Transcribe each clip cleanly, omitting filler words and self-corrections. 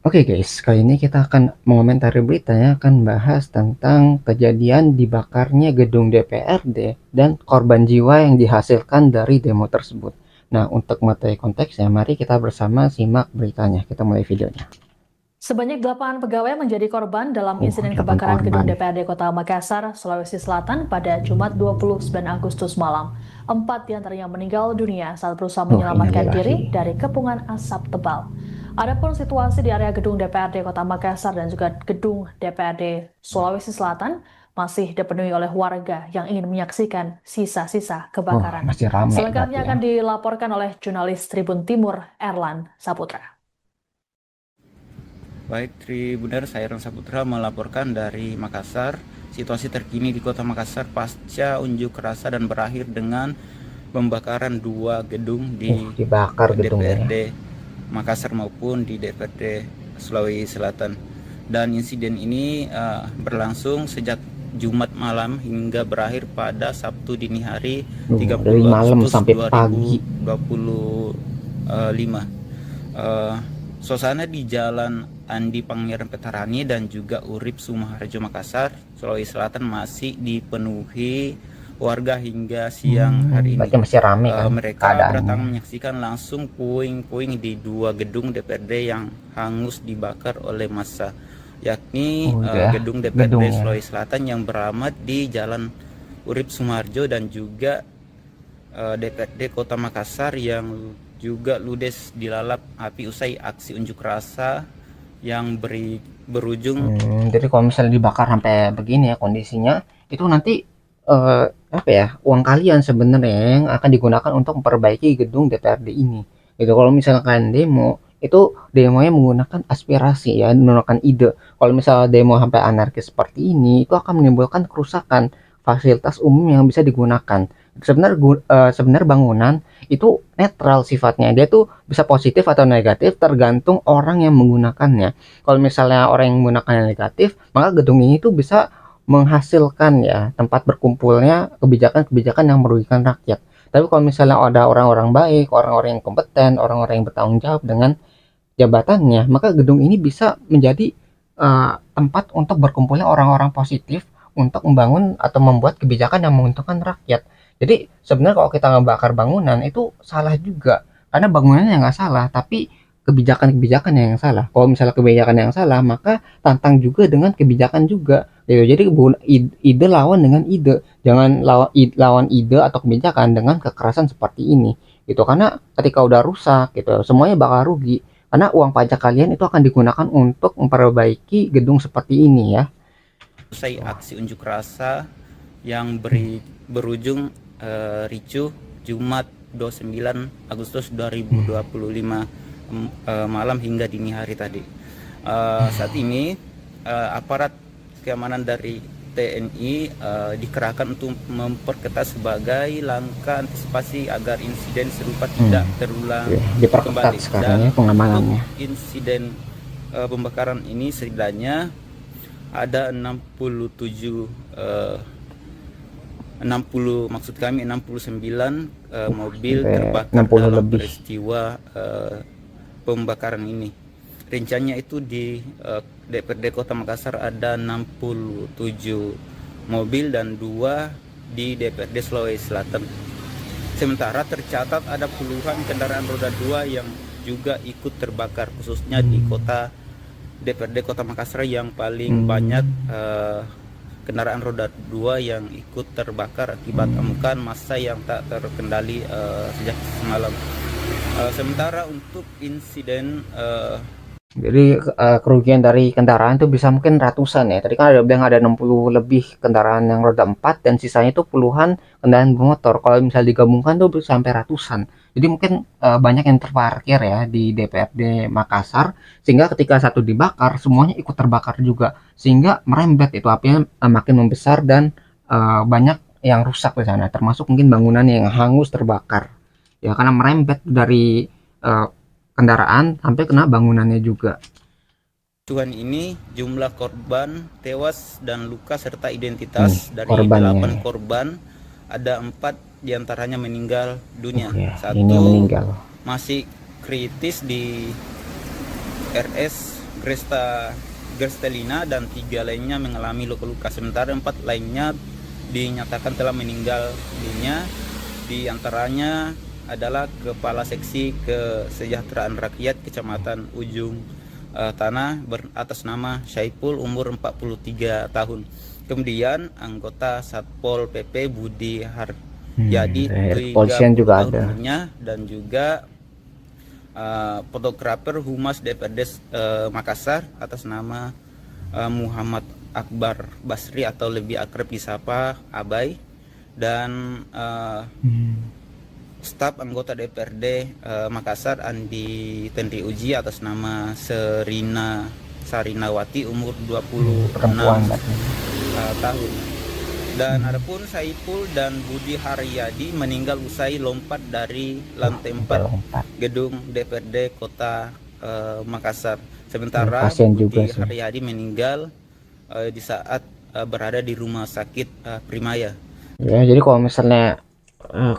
Oke guys, kali ini kita akan mengomentari berita ya, akan bahas tentang kejadian dibakarnya gedung DPRD dan korban jiwa yang dihasilkan dari demo tersebut. Nah, untuk mengetahui konteksnya, mari kita bersama simak beritanya. Kita mulai videonya. Sebanyak 8 pegawai menjadi korban dalam insiden 8 kebakaran gedung korban. DPRD Kota Makassar, Sulawesi Selatan pada Jumat 29 Agustus malam. 4 diantaranya meninggal dunia saat berusaha menyelamatkan diri Innalillahi. dari kepungan asap tebal. Adapun situasi di area gedung DPRD Kota Makassar dan juga gedung DPRD Sulawesi Selatan masih dipenuhi oleh warga yang ingin menyaksikan sisa-sisa Oh, kebakaran. masih rame berarti Selengkapnya ya. akan dilaporkan oleh jurnalis Tribun Timur, Erlan Saputra. Baik, Tribunner, saya Ron Saputra melaporkan dari Makassar. Situasi terkini di Kota Makassar pasca unjuk rasa dan berakhir dengan pembakaran 2 gedung di Dibakar gedungnya ya. DPRD Makassar maupun di DPRD Sulawesi Selatan. Dan insiden ini berlangsung sejak Jumat malam hingga berakhir pada Sabtu dini hari Dari 30 malam Agustus sampai pagi. 2025. Eh, Suasana di Jalan Andi Pangeran Petarani dan juga Urip Sumoharjo Makassar, Sulawesi Selatan masih dipenuhi warga hingga siang hari ini. Berarti masih rame kan Mereka keadaannya. berdatang menyaksikan langsung puing-puing di 2 gedung DPRD yang hangus dibakar oleh massa, yakni Udah, gedung DPRD gedungnya. Sulawesi Selatan yang beralamat di Jalan Urip Sumoharjo dan juga DPRD Kota Makassar yang juga ludes dilalap api usai aksi unjuk rasa yang berujung. Jadi kalau misalnya dibakar sampai begini ya kondisinya, itu nanti apa ya, uang kalian sebenarnya yang akan digunakan untuk memperbaiki gedung DPRD ini. Gitu. Kalau misalnya kalian demo, itu demonya menggunakan aspirasi ya, menggunakan ide. Kalau misalnya demo sampai anarkis seperti ini, itu akan menimbulkan kerusakan fasilitas umum yang bisa digunakan. Sebenarnya bangunan itu netral sifatnya. Dia tuh bisa positif atau negatif tergantung orang yang menggunakannya. Kalau misalnya orang yang menggunakannya negatif, maka gedung ini tuh bisa menghasilkan ya tempat berkumpulnya kebijakan-kebijakan yang merugikan rakyat. Tapi kalau misalnya ada orang-orang baik, orang-orang yang kompeten, orang-orang yang bertanggung jawab dengan jabatannya, maka gedung ini bisa menjadi tempat untuk berkumpulnya orang-orang positif untuk membangun atau membuat kebijakan yang menguntungkan rakyat. Jadi sebenarnya kalau kita ngebakar bangunan itu salah juga, karena bangunannya nggak salah, tapi kebijakan-kebijakan yang salah. Kalau misalnya kebijakan yang salah, maka tantang juga dengan kebijakan juga. Gitu. Jadi ide lawan dengan ide, jangan lawan ide atau kebijakan dengan kekerasan seperti ini. Gitu. Karena ketika udah rusak, gitu, semuanya bakal rugi. Karena uang pajak kalian itu akan digunakan untuk memperbaiki gedung seperti ini ya. Usai aksi unjuk rasa yang berujung ricuh Jumat 29 Agustus 2025 malam hingga dini hari tadi. Saat ini aparat keamanan dari TNI dikerahkan untuk memperketat sebagai langkah antisipasi agar insiden serupa tidak terulang Diperketat kembali. sekarang Dan ya untuk pengamanannya. insiden pembakaran ini setidaknya ada 67 60 maksud kami 69 mobil Sampai terbakar 60 dalam lebih. peristiwa pembakaran ini. Rencananya itu di DPRD Kota Makassar ada 67 mobil dan 2 di DPRD Sulawesi Selatan. Sementara tercatat ada puluhan kendaraan roda 2 yang juga ikut terbakar, khususnya di kota DPRD Kota Makassar yang paling banyak kendaraan roda 2 yang ikut terbakar akibat amukan massa yang tak terkendali sejak semalam. Sementara untuk insiden Jadi kerugian dari kendaraan itu bisa mungkin ratusan ya. Tadi kan ada bilang ada 60 lebih kendaraan yang roda 4 dan sisanya itu puluhan kendaraan bermotor. Kalau misalnya digabungkan tuh bisa sampai ratusan. Jadi mungkin banyak yang terparkir ya di DPRD Makassar sehingga ketika satu dibakar semuanya ikut terbakar juga sehingga merembet itu apinya makin membesar dan banyak yang rusak di sana termasuk mungkin bangunan yang hangus terbakar. Ya karena merembet dari eh, kendaraan sampai kena bangunannya juga. Tuhan ini jumlah korban tewas dan luka serta identitas dari Korbannya. 8 korban ada 4 diantaranya meninggal dunia. Ini yang Satu meninggal. masih kritis di RS Grestelina dan 3 lainnya mengalami luka-luka, sementara 4 lainnya dinyatakan telah meninggal dunia. Di antaranya adalah Kepala Seksi Kesejahteraan Rakyat Kecamatan Ujung Tanah atas nama Syaipul umur 43 tahun. Kemudian anggota Satpol PP Budi Haryadi Polisian 30 juga tahun ada. umurnya, dan juga fotografer Humas DPRD Makassar atas nama Muhammad Akbar Basri atau lebih akrab disapa Abai, dan staf anggota DPRD Makassar Andi Tenri Uji atas nama Sarinawati umur 26 Perempuan berarti. tahun. Dan adapun Saipul dan Budi Haryadi meninggal usai lompat dari lantai 4 Lompat. gedung DPRD Kota Makassar. Sementara Kasian juga Budi sih. Haryadi meninggal di saat berada di rumah sakit Primaya. Ya, jadi kalau misalnya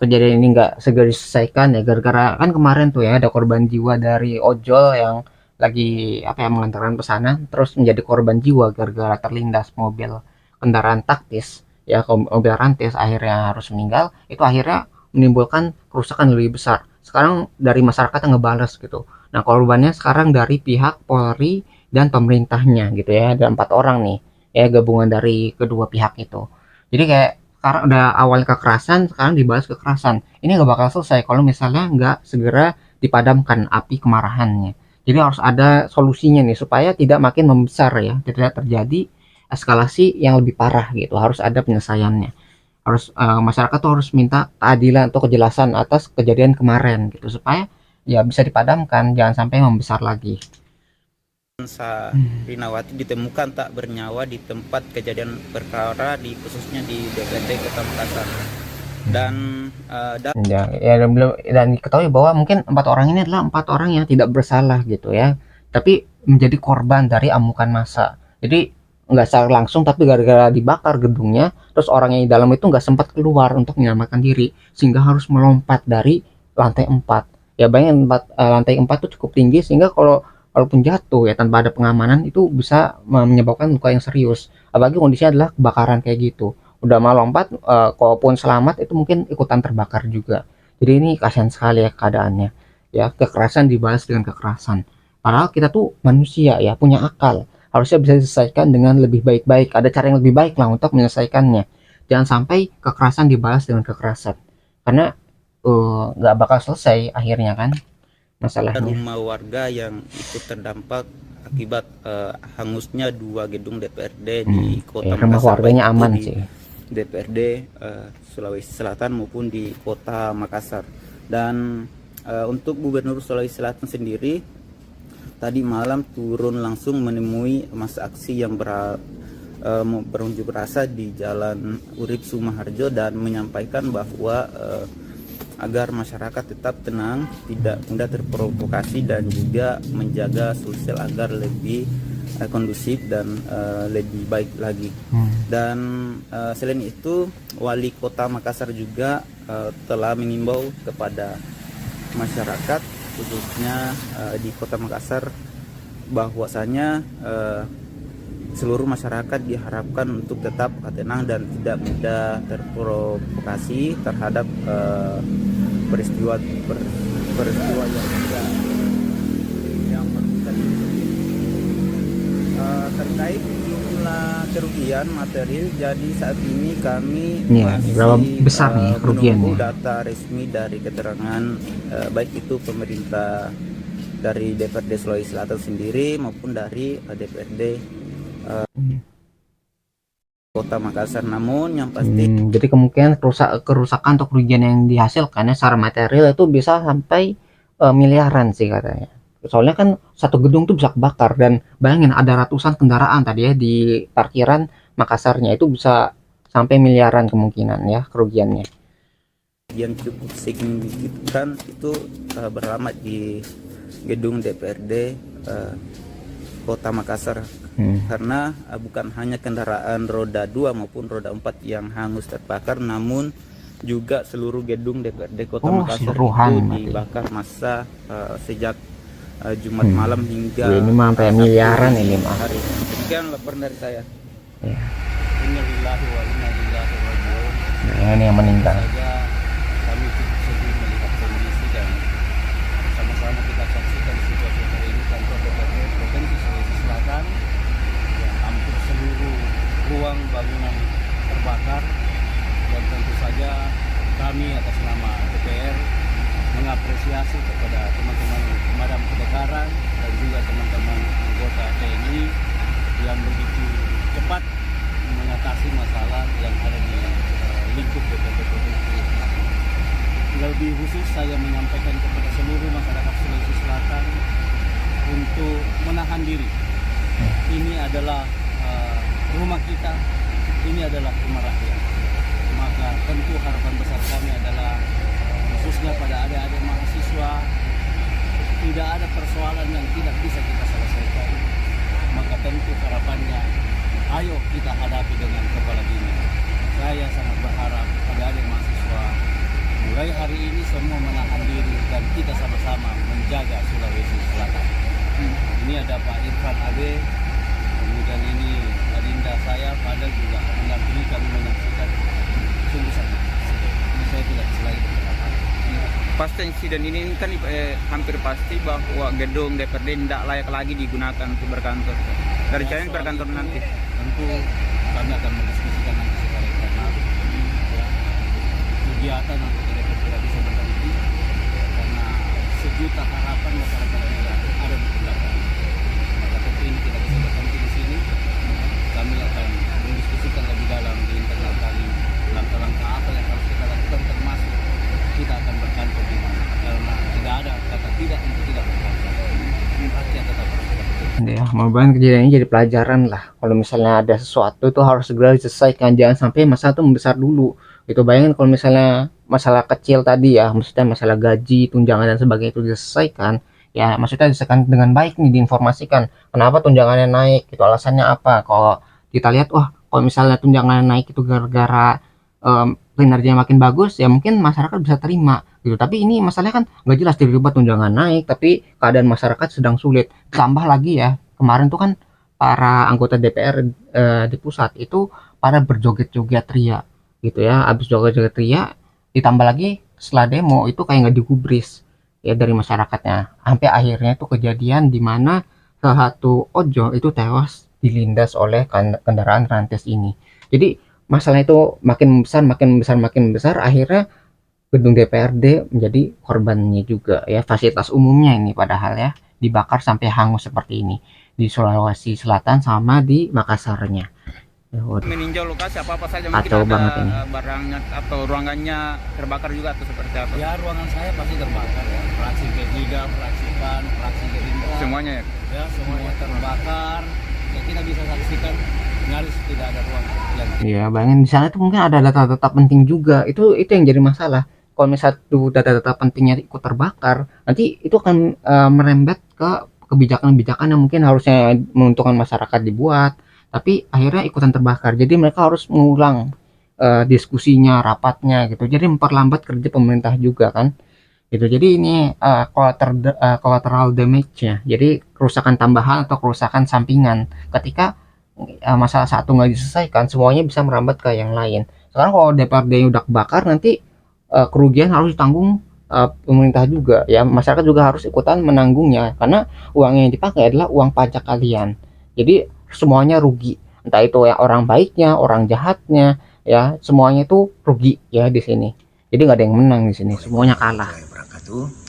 kejadian ini nggak segera diselesaikan ya, gara-gara kan kemarin tuh ya ada korban jiwa dari ojol yang lagi apa ya mengantarkan pesanan, terus menjadi korban jiwa gara-gara terlindas mobil kendaraan taktis ya, mobil rantis, akhirnya harus meninggal. Itu akhirnya menimbulkan kerusakan lebih besar. Sekarang dari masyarakat yang ngebales gitu. Nah, korbannya sekarang dari pihak Polri dan pemerintahnya gitu ya, ada 4 orang nih ya, gabungan dari kedua pihak itu. Jadi kayak sekarang udah awal kekerasan, sekarang dibalas kekerasan. Ini nggak bakal selesai kalau misalnya nggak segera dipadamkan api kemarahannya. Jadi harus ada solusinya nih supaya tidak makin membesar ya, tidak terjadi eskalasi yang lebih parah gitu. Harus ada penyelesaiannya. Harus masyarakat tuh harus minta keadilan atau kejelasan atas kejadian kemarin gitu supaya ya bisa dipadamkan, jangan sampai membesar lagi. Sarinawati ditemukan tak bernyawa di tempat kejadian perkara khususnya di DPRD Kota Makassar. Dan Dan diketahui bahwa mungkin 4 orang ini adalah 4 orang yang tidak bersalah gitu ya, tapi menjadi korban dari amukan massa. Jadi nggak secara langsung, tapi gara-gara dibakar gedungnya, terus orang yang di dalam itu nggak sempat keluar untuk menyelamatkan diri, sehingga harus melompat dari lantai 4. Ya bayangin lantai 4 itu cukup tinggi, sehingga walaupun jatuh ya tanpa ada pengamanan itu bisa menyebabkan luka yang serius. Apalagi kondisinya adalah kebakaran kayak gitu. Udah mau lompat, kalaupun selamat itu mungkin ikutan terbakar juga. Jadi ini kasihan sekali ya keadaannya. Ya, kekerasan dibalas dengan kekerasan. Padahal kita tuh manusia ya, punya akal. Harusnya bisa diselesaikan dengan lebih baik-baik. Ada cara yang lebih baik lah untuk menyelesaikannya. Jangan sampai kekerasan dibalas dengan kekerasan. Karena nggak bakal selesai akhirnya kan masalahnya. rumah warga yang ikut terdampak akibat hangusnya 2 gedung DPRD di Kota Rumah Makassar, warganya baik itu aman di sih. DPRD Sulawesi Selatan maupun di Kota Makassar. Dan untuk Gubernur Sulawesi Selatan sendiri tadi malam turun langsung menemui masa aksi yang berunjuk rasa di Jalan Urip Sumaharjo dan menyampaikan bahwa agar masyarakat tetap tenang, tidak mudah terprovokasi, dan juga menjaga sosial agar lebih kondusif dan lebih baik lagi. Dan selain itu, Wali Kota Makassar juga telah mengimbau kepada masyarakat khususnya di Kota Makassar bahwasanya seluruh masyarakat diharapkan untuk tetap tenang dan tidak mudah terprovokasi terhadap peristiwa yang merugikan terkait jumlah kerugian material. Jadi saat ini kami masih berapa besar nih kerugiannya? menunggu data resmi dari keterangan baik itu pemerintah dari DPRD Sulawesi Selatan sendiri maupun dari DPRD Kota Makassar. Namun yang pasti jadi kemungkinan kerusakan atau kerugian yang dihasilkan ya secara material itu bisa sampai miliaran sih katanya. Soalnya kan satu gedung tuh bisa kebakar, dan bayangin ada ratusan kendaraan tadi ya di parkiran Makassarnya, itu bisa sampai miliaran kemungkinan ya kerugiannya. yang cukup signifikan itu beralamat di gedung DPRD Kota Makassar. Karena bukan hanya kendaraan roda 2 maupun roda 4 yang hangus terbakar, namun juga seluruh gedung DPRD Kota Makassar itu dibakar massa sejak Jumat malam hingga Ini mah sampai Sabtu miliaran ini mah. hari. Sekian laporan dari saya. Ya. Innalillahi wa inna ilaihi raji'un. Nah, ini yang meninggal. Saja kami cukup sedih melihat kondisi dan sama-sama kita saksikan situasi hari ini kantor DPRD Provinsi Sulawesi Selatan yang hampir seluruh ruang bangunan terbakar, dan tentu saja kami atas nama DPR mengapresiasi kepada teman-teman pemadam kebakaran dan juga teman-teman anggota TNI yang begitu cepat mengatasi masalah yang ada di lingkup DPRD Provinsi Selatan. Lebih khusus saya menyampaikan kepada seluruh masyarakat Sulawesi Selatan untuk menahan diri. Ini adalah rumah kita, ini adalah rumah rakyat. Maka tentu harapan besar kami adalah khususnya pada adik-adik mahasiswa, tidak ada persoalan yang tidak bisa kita selesaikan. Maka tentu harapannya, ayo kita hadapi dengan kepala dingin. Saya sangat berharap pada adik mahasiswa mulai hari ini semua menahan diri dan kita sama-sama menjaga Sulawesi Selatan. Ini ada Pak Irfan Abe, kemudian ini adinda saya pada juga mendampingi kami menyaksikan. Sungguh sangat sedih. Saya tidak bisa lagi berkata. Pasti insiden ini kan hampir pasti bahwa gedung DPRD tidak layak lagi digunakan untuk berkantor. Dari Ya, jalan berkantor itu nanti. tentu kami akan mendiskusikan nanti secara internal. Ya, kegiatan nanti tidak bisa berhenti karena sejuta harapan masyarakat juga ada di belakang. Maka tentu ini tidak bisa berhenti di sini. Kami akan mendiskusikan lebih dalam di internal kami langkah-langkah apa yang harus kita lakukan, termasuk kita akan berkantor di mana. Karena tidak ada kata tidak untuk tidak berkantor. Rakyat tetap harus berkantor. Ya, mudah-mudahan kejadian ini jadi pelajaran lah. Kalau misalnya ada sesuatu itu harus segera diselesaikan, jangan sampai masalah itu membesar dulu. Itu bayangin kalau misalnya masalah kecil tadi ya, maksudnya masalah gaji, tunjangan dan sebagainya itu diselesaikan, ya maksudnya diselesaikan dengan baik nih, diinformasikan kenapa tunjangannya naik, itu alasannya apa. Kalau kita lihat, wah kalau misalnya tunjangannya naik itu gara-gara kinerjanya makin bagus, ya mungkin masyarakat bisa terima gitu. Tapi ini masalahnya kan nggak jelas, tiba-tiba tunjangan naik tapi keadaan masyarakat sedang sulit. Tambah lagi ya, kemarin tuh kan para anggota DPR di pusat itu pada berjoget-joget ria gitu ya. Habis joget-joget ria, ditambah lagi setelah demo itu kayak nggak digubris ya dari masyarakatnya, sampai akhirnya itu kejadian di mana salah satu ojol itu tewas dilindas oleh kendaraan rantis ini. Jadi masalah itu makin besar, akhirnya gedung DPRD menjadi korbannya juga ya. Fasilitas umumnya ini padahal ya dibakar sampai hangus seperti ini di Sulawesi Selatan sama di Makassarnya. Ya, waduh. Meninjau lokasi apa saja, mungkin Kacau ada banget ini. barangnya atau ruangannya terbakar juga atau seperti apa? Ya, ruangan saya pasti terbakar ya. Fraksi P3, fraksi PAN, fraksi Gerindra. Semuanya ya. Ya, semuanya terbakar. Ya, kita bisa saksikan nyaris tidak ada ruang yang Iya, bayangin di sana tuh mungkin ada data-data penting juga. Itu yang jadi masalah. Kalau misalnya tuh data-data pentingnya ikut terbakar, nanti itu akan merembet ke kebijakan-kebijakan yang mungkin harusnya menguntungkan masyarakat dibuat, tapi akhirnya ikutan terbakar. Jadi mereka harus mengulang diskusinya, rapatnya gitu. Jadi memperlambat kerja pemerintah juga kan. Gitu. Jadi ini collateral damage-nya. Jadi kerusakan tambahan atau kerusakan sampingan ketika masalah satu nggak diselesaikan, semuanya bisa merambat ke yang lain. Sekarang kalau DPRD udah kebakar, nanti kerugian harus ditanggung pemerintah juga ya. Masyarakat juga harus ikutan menanggungnya karena uang yang dipakai adalah uang pajak kalian. Jadi semuanya rugi, entah itu ya orang baiknya, orang jahatnya ya, semuanya itu rugi ya di sini. Jadi nggak ada yang menang di sini, semuanya kalah.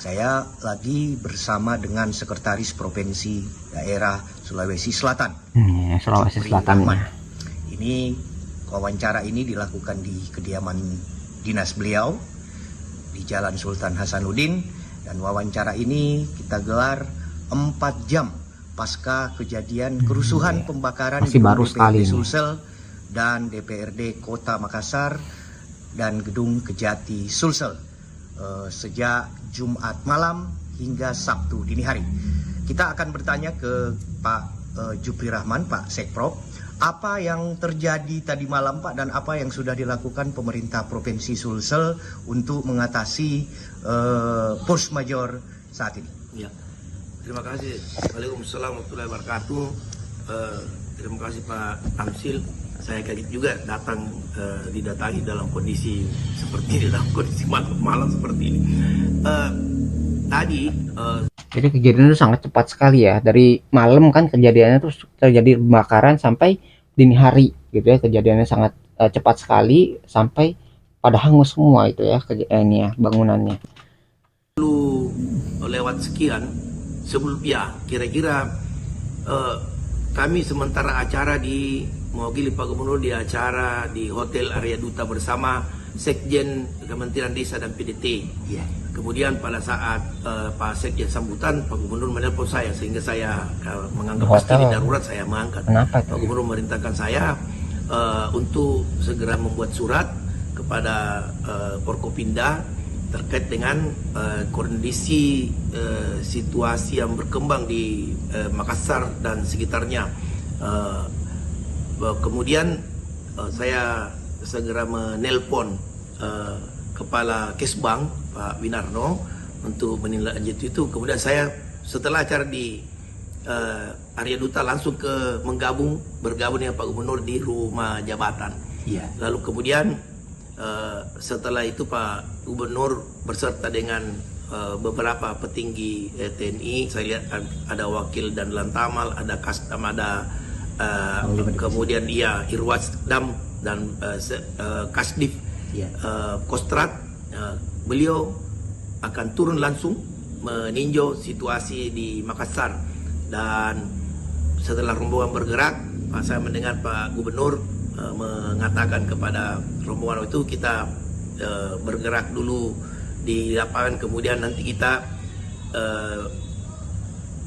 Saya lagi bersama dengan Sekretaris Provinsi Daerah Sulawesi Selatan. Sulawesi Selatan. Ini wawancara ini dilakukan di kediaman dinas beliau di Jalan Sultan Hasanuddin, dan wawancara ini kita gelar 4 jam pasca kejadian kerusuhan pembakaran Masih baru sekali DPRD Sulsel dan DPRD Kota Makassar dan Gedung Kejati Sulsel sejak Jumat malam hingga Sabtu dini hari. Kita akan bertanya ke Pak Jupri Rahman, Pak Sekprop, apa yang terjadi tadi malam Pak, dan apa yang sudah dilakukan pemerintah Provinsi Sulsel untuk mengatasi force majeure saat ini. Ya, Terima kasih. Waalaikumsalam warahmatullahi wabarakatuh. Terima kasih Pak Tamsil. Saya kaget juga datang didatangi dalam kondisi seperti ini, dalam kondisi malam seperti ini. Tadi Jadi kejadian itu sangat cepat sekali ya. Dari malam kan kejadiannya tuh terjadi kebakaran sampai dini hari gitu ya. Kejadiannya sangat cepat sekali sampai pada hangus semua itu ya ini ya bangunannya. lewat sekian sebelum ya kira-kira kami sementara acara mewakili Pak Gubernur di acara di Hotel Arya Duta bersama Sekjen Kementerian Desa dan PDT. Kemudian pada saat Pak Sekjen sambutan, Pak Gubernur menelpon saya sehingga saya menganggap pasti ini darurat, saya mengangkat. Kenapa Pak Gubernur memerintahkan saya untuk segera membuat surat kepada Forkopimda terkait dengan kondisi situasi yang berkembang di Makassar dan sekitarnya. Kemudian saya segera menelpon Kepala Kesbang Pak Winarno untuk menindaklanjuti itu. Kemudian saya setelah acara di Arya Duta langsung bergabung dengan Pak Gubernur di rumah jabatan. Lalu kemudian setelah itu Pak Gubernur beserta dengan beberapa petinggi TNI, saya lihat ada wakil dan Lantamal, ada Kastam, ada kemudian Irwasdam dan Kasdif, Kostrat. Beliau akan turun langsung meninjau situasi di Makassar, dan setelah rombongan bergerak, saya mendengar Pak Gubernur mengatakan kepada rombongan itu kita bergerak dulu di lapangan, kemudian nanti kita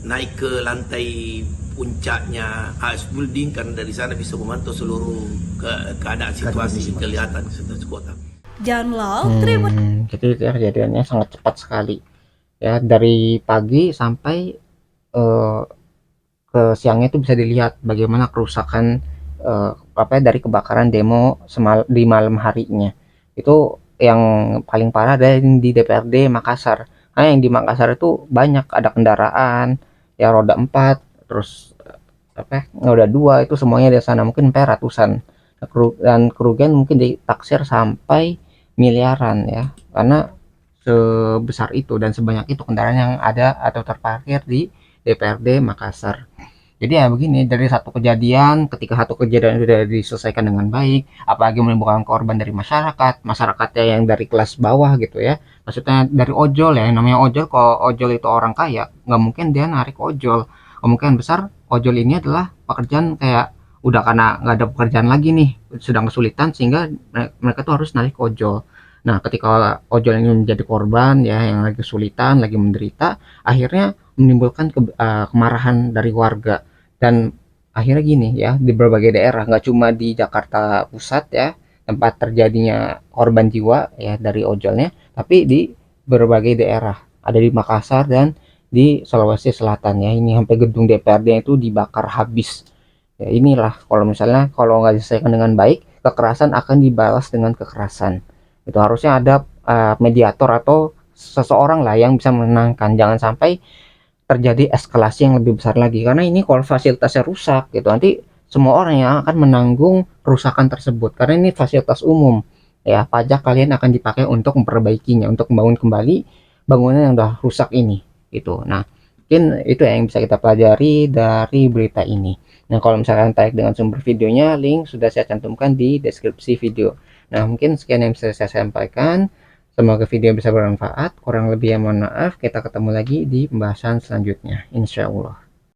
naik ke lantai puncaknya AS Building karena dari sana bisa memantau seluruh keadaan situasi kelihatan situasi kota. Jadi kejadiannya sangat cepat sekali ya, dari pagi sampai ke siangnya itu bisa dilihat bagaimana kerusakan dari kebakaran demo di malam harinya. Itu yang paling parah ada di DPRD Makassar. Nah, yang di Makassar itu banyak, ada kendaraan ya roda 4, terus roda 2, itu semuanya di sana mungkin sampai ratusan. Dan kerugian mungkin ditaksir sampai miliaran ya, karena sebesar itu dan sebanyak itu kendaraan yang ada atau terparkir di DPRD Makassar. Jadi ya begini, dari ketika satu kejadian sudah diselesaikan dengan baik, apalagi menimbulkan korban dari masyarakatnya yang dari kelas bawah gitu ya, maksudnya dari ojol ya, yang namanya ojol, kalau ojol itu orang kaya, nggak mungkin dia narik ojol. Kemungkinan besar ojol ini adalah pekerjaan kayak udah karena nggak ada pekerjaan lagi nih, sedang kesulitan sehingga mereka tuh harus narik ojol. Nah, ketika ojol ini menjadi korban ya, yang lagi kesulitan, lagi menderita, akhirnya menimbulkan kemarahan dari warga. Dan akhirnya gini ya, di berbagai daerah, nggak cuma di Jakarta Pusat ya tempat terjadinya korban jiwa ya dari ojolnya, tapi di berbagai daerah, ada di Makassar dan di Sulawesi Selatan ya. Ini sampai gedung DPRD itu dibakar habis ya. Inilah kalau misalnya kalau nggak diselesaikan dengan baik, kekerasan akan dibalas dengan kekerasan. Itu harusnya ada mediator atau seseorang lah yang bisa menenangkan, jangan sampai terjadi eskalasi yang lebih besar lagi, karena ini kalau fasilitasnya rusak gitu, nanti semua orang yang akan menanggung kerusakan tersebut, karena ini fasilitas umum ya, pajak kalian akan dipakai untuk memperbaikinya, untuk membangun kembali bangunan yang udah rusak ini gitu. Nah, mungkin itu yang bisa kita pelajari dari berita ini. Nah, kalau misalkan tertarik dengan sumber videonya, link sudah saya cantumkan di deskripsi video. Nah, mungkin sekian yang bisa saya sampaikan. Semoga video bisa bermanfaat. Kurang lebih mohon maaf. Kita ketemu lagi di pembahasan selanjutnya, insya Allah.